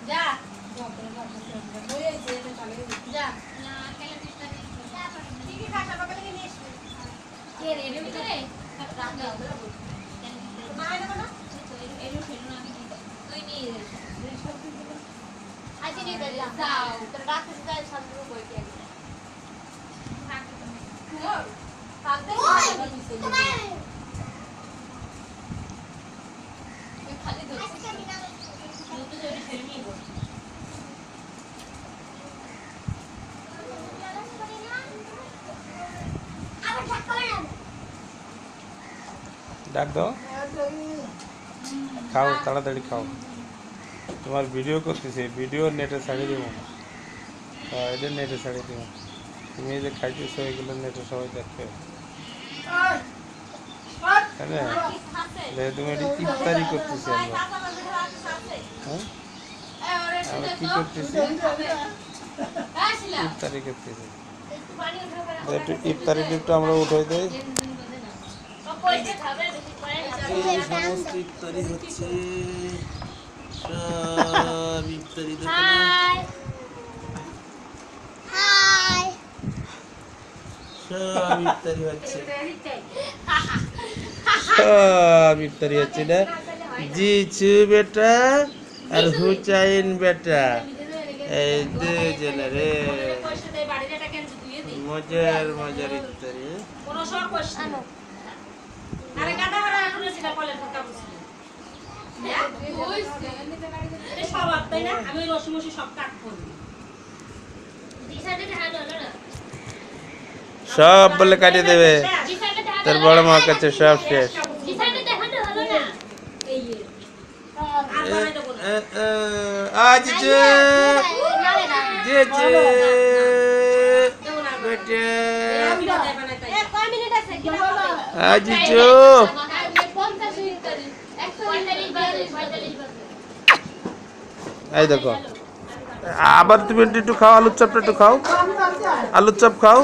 যা যা কি খাসা বাবা থেকে নিয়ে এসে কে রে এর ভিতরে রাত দাও মা এনে না এর ফেলো না আমি তুই নিয়ে আজকে নিয়ে যাও তোর ডাক্তার সাথে সামনে বই দিয়ে থাক থাকতে খালি ধরছিস দুটো জড়ি ফেলে নিয়ে বল ডাক দাও, খাও তাড়াতাড়ি খাও। তোমার ভিডিও করতেছি, ভিডিও নেটে ছাড়িয়ে দিব। এটা নেটে ছাড়িয়ে দিব। তুমি এই যে খাইতেছো এগুলো নেটে সবাই দেখবে। হ্যাঁ তুমি এটি ইফতারি করতেছি আমরা। হ্যাঁ আমরা কি করতেছি? ইফতারি করতেছি। একটু ইফতারি টিপটা আমরা উঠাই দেই। এই সমস্ত ইফতারি হচ্ছে, সব ইফতারি দেখো না, সব ইফতারি হচ্ছে, সব ইফতারি হচ্ছে না। জিচু বেটা আর হুচাইন বেটা, এই দুজনে রে মজার মজার ইফতারি। আরে গাদা হারা এখন সেটা কলের ঢাকা বসে এটা সব আপতাই না আমি রসি মসি সব কাট করব দিশাতে হাত হলো না সব বলে কাটিয়ে দেবে তোর বড় মা কাছে সব শেষ। দিশাতে দেখাতে হলো না এই আজ যে যে বেটা আজ যে এই দেখো আবার তুমি একটু খাও, আলুর চপটা একটু খাও, আলুর চপ খাও,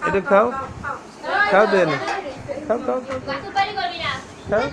এটা খাও, খাও দেন, খাও খাও খাও খাও।